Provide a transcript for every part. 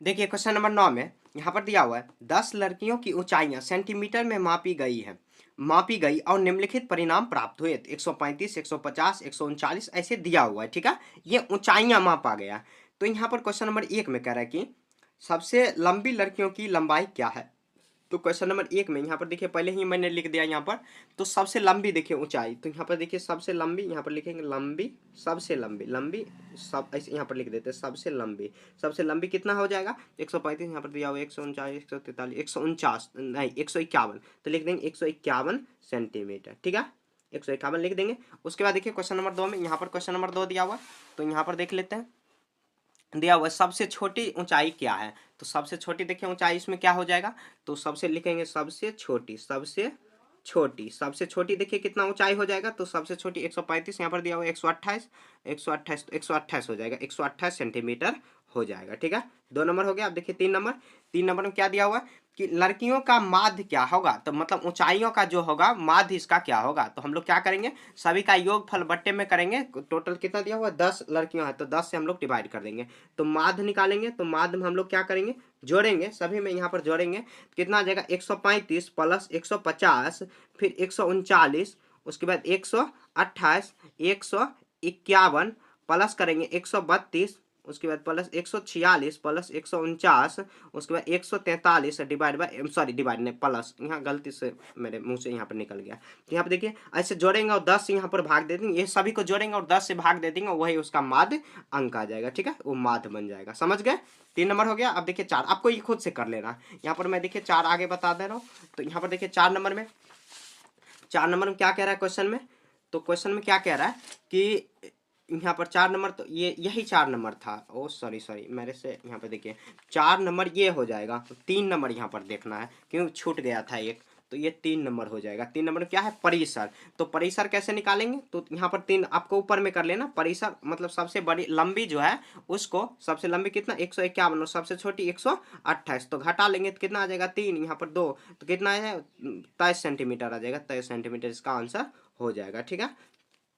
देखिए question number 9 में यहाँ पर दिया हुआ है 10 लड़कियों की ऊंचाइयां सेंटीमीटर में मापी गई और निम्नलिखित परिणाम प्राप्त हुए। 135, 150, 139 ऐसे दिया हुआ है। ठीक है, ये ऊंचाइयां मापा गया। तो यहाँ पर क्वेश्चन नंबर 1 में कह रहा है कि सबसे लंबी लड़कियों की लंबाई क्या है। तो क्वेश्चन नंबर 1 में यहाँ पर देखिए पहले ही मैंने लिख दिया यहाँ पर। तो सबसे लंबी देखिए ऊंचाई, तो यहाँ पर देखिए सबसे लंबी, यहाँ पर लिखेंगे लंबी, सबसे लंबी, लंबी सब ऐसे यहाँ पर लिख देते हैं सबसे लंबी। सबसे लंबी कितना हो जाएगा 135, यहाँ पर दिया हुआ 139, 143, 149 नहीं 151, तो लिख देंगे 151 सेंटीमीटर। ठीक है, 151 लिख देंगे। उसके बाद देखिए क्वेश्चन नंबर 2 में, यहाँ पर क्वेश्चन नंबर 2 दिया हुआ, तो यहाँ पर देख लेते हैं। दिया हुआ सबसे छोटी ऊंचाई क्या है। तो सबसे छोटी देखिए ऊंचाई इसमें क्या हो जाएगा, तो सबसे लिखेंगे सबसे छोटी, सबसे छोटी देखिए कितना ऊंचाई हो जाएगा। तो सबसे छोटी 135, यहाँ पर दिया हुआ 128, 128 तो 128 हो जाएगा, 128 सेंटीमीटर हो जाएगा। ठीक है, 2 नंबर हो गया। अब देखिए 3 नंबर में क्या दिया हुआ कि लड़कियों का माध्य क्या होगा। तो मतलब ऊंचाइयों का जो होगा माध्य इसका क्या होगा। तो हम लोग क्या करेंगे, सभी का योगफल बट्टे में करेंगे। टोटल कितना दिया हुआ 10 लड़कियों है, तो 10 से हम लोग डिवाइड कर देंगे। तो माध्य निकालेंगे, तो माध्य में हम लोग क्या करेंगे, जोड़ेंगे, सभी में यहाँ पर जोड़ेंगे। कितना आ जाएगा 135 प्लस 150 फिर 139, उसके बाद 128, 151 प्लस करेंगे 132, उसके बाद प्लस 146 प्लस 149, उसके बाद 143 डिवाइड बाय, सॉरी डिवाइड नहीं प्लस, यहाँ गलती से मेरे मुंह से यहाँ पर निकल गया। तो यहाँ पर देखिए ऐसे जोड़ेंगे और 10 से यहाँ पर भाग दे देंगे, ये सभी को जोड़ेंगे और 10 से भाग दे देंगे, वही उसका माध्य अंक आ जाएगा। ठीक है, वो माध्य बन जाएगा। समझ गए, 3 नंबर हो गया। अब देखिए 4, आपको ये खुद से कर लेना। यहाँ पर मैं देखिए 4 आगे बता दे रहा हूँ। तो यहाँ पर देखिए 4 नंबर में क्या कह रहा है क्वेश्चन में। तो क्वेश्चन में क्या कह रहा है कि यहाँ पर 4 नंबर, तो ये यही 4 नंबर था। ओ सॉरी मेरे से यहाँ पे देखिए 4 नंबर ये हो जाएगा। तो 3 नंबर यहाँ पर देखना है क्योंकि छूट गया था एक, तो ये 3 नंबर हो जाएगा। 3 नंबर क्या है, परिसर। तो परिसर कैसे निकालेंगे, तो यहाँ पर 3 आपको ऊपर में कर लेना। परिसर मतलब सबसे बड़ी लंबी जो है उसको, सबसे लंबी कितना 151 और सबसे छोटी 128, तो घटा लेंगे तो कितना आ जाएगा 3, यहाँ पर 2, तो कितना है 23 सेंटीमीटर आ जाएगा। 23 सेंटीमीटर इसका आंसर हो जाएगा। ठीक है,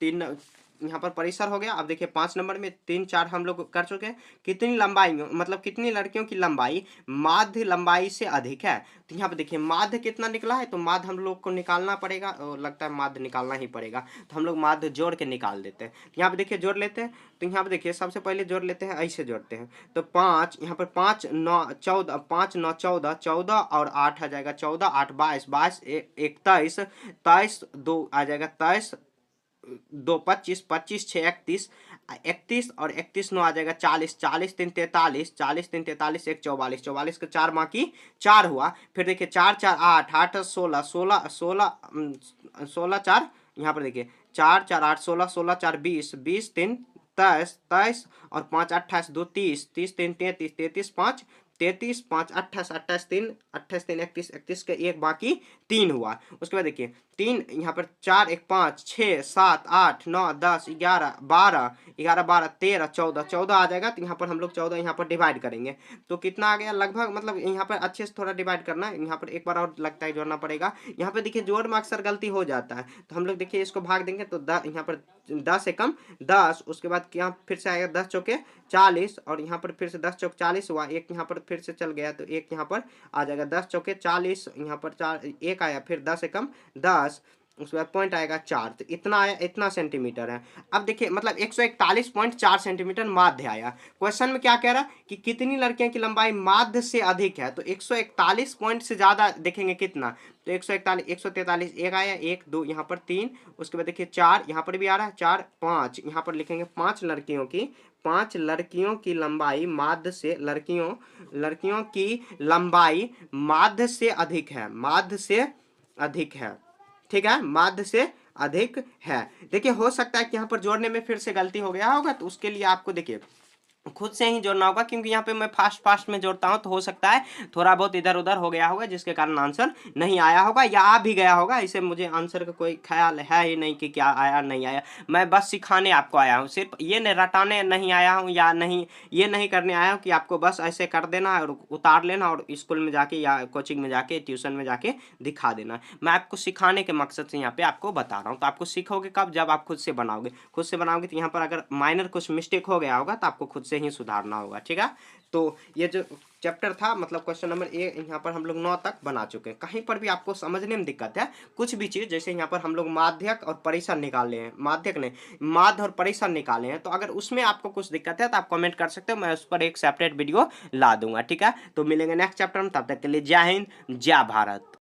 3 यहाँ पर परिसर हो गया। अब देखिए 5 नंबर में 3 4 हम लोग कर चुके हैं। कितनी लंबाई मतलब कितनी लड़कियों की लंबाई माध्य लंबाई से अधिक है। तो यहाँ पे देखिए माध्य कितना निकला है, तो माध्य हम लोग को निकालना पड़ेगा, लगता है माध्य निकालना ही पड़ेगा। तो हम लोग माध्य जोड़ के निकाल देते हैं। तो यहाँ पे देखिए जोड़ लेते हैं। तो यहाँ पे देखिए सबसे पहले जोड़ लेते हैं, ऐसे जोड़ते हैं। तो 5 यहाँ पर 5 9 14, 5 9 14, 14 और 8 आ जाएगा 14, 8 22, 22 1 23, 23 2 आ जाएगा 23, 2 25, 25 6 31, 31 और 31 9 आ जाएगा 40, 40 3 43, 40 3 43 1 44, 44 का 4 माँ की 4 हुआ। फिर देखिए 4 4 8, 8 16, 16 16 16 4, यहाँ पर देखिए 4 4 8 16, 16 4 20, 20 3 23, 23 और 5 28 2 30, 30 3 33, 33 5 33, 5 28, 28 3, 28 3 31, 31 के एक बाकी 3 हुआ। उसके बाद देखिए 3 यहाँ पर 4 1 5 6 7 8 9 10 11 12, 11 12 13 14, 14 आ जाएगा। तो यहाँ पर हम लोग 14 यहाँ पर डिवाइड करेंगे, तो कितना आ गया लगभग, मतलब यहाँ पर अच्छे से थोड़ा डिवाइड करना है। यहाँ पर एक बार और लगता है जोड़ना पड़ेगा। यहाँ पर देखिए जोड़ में अक्सर गलती हो जाता है, तो हम लोग देखिए इसको भाग देंगे। तो यहाँ पर 10 से कम 10, उसके बाद यहाँ फिर से आएगा 10 चौके 40 और यहाँ पर फिर से 10 चौक 40 हुआ। एक यहाँ पर फिर से चल गया, तो एक यहाँ पर आ जाएगा 10 चौके 40, यहाँ पर 4 एक आया, फिर 10 से कम 10, उसके बाद पॉइंट आएगा 4, तो इतना आया, इतना सेंटीमीटर है। अब देखिए मतलब 141.4 सेंटीमीटर माध्य आया। क्वेश्चन में क्या कह रहा है कि कितनी लड़कियों की लंबाई माध्य से अधिक है। तो 141 पॉइंट से ज्यादा देखेंगे कितना, तो 141 143 एक आया, 1 2 यहाँ पर 3, उसके बाद देखिए 4 यहाँ पर भी आ रहा है, 4 5 यहाँ पर लिखेंगे 5 लड़कियों की लंबाई माध्य से, लड़कियों की लंबाई माध्य से अधिक है, माध्य से अधिक है। ठीक है, माध्य से अधिक है। देखिए हो सकता है कि यहाँ पर जोड़ने में फिर से गलती हो गया होगा, तो उसके लिए आपको देखिए खुद से ही जोड़ना होगा, क्योंकि यहाँ पे मैं फास्ट में जोड़ता हूँ, तो हो सकता है थोड़ा बहुत इधर उधर हो गया होगा, जिसके कारण आंसर नहीं आया होगा या आ भी गया होगा। इसे मुझे आंसर का कोई ख्याल है ही नहीं कि क्या आया नहीं आया। मैं बस सिखाने आपको आया हूँ, सिर्फ ये नहीं रटाने नहीं आया हूँ, या नहीं ये नहीं करने आया हूँ कि आपको बस ऐसे कर देना और उतार लेना और स्कूल में जाके या कोचिंग में जाके ट्यूशन में जाके दिखा देना। मैं आपको सिखाने के मकसद से यहाँ पे आपको बता रहा हूँ। तो आपको सीखोगे कब, जब आप खुद से बनाओगे। खुद से बनाओगे तो यहाँ पर अगर माइनर कुछ मिस्टेक हो गया होगा तो आपको खुद से से ही सुधारना होगा। ठीक है, तो ये जो चैप्टर था मतलब क्वेश्चन नंबर ए, यहाँ पर हम लोग 9 तक बना चुके हैं। कहीं पर भी आपको समझने में दिक्कत है कुछ भी चीज़, जैसे यहाँ पर हम लोग माध्यक और परिसर निकाले हैं, माध्यक नहीं माध्य और परिसर निकाले हैं, तो अगर उसमें आपको कुछ दिक्कत है तो आप कमेंट कर सकते हो, मैं उस पर एक सेपरेट वीडियो ला दूंगा। ठीक है, तो मिलेंगे नेक्स्ट चैप्टर में, तब तक के लिए जय हिंद जय भारत।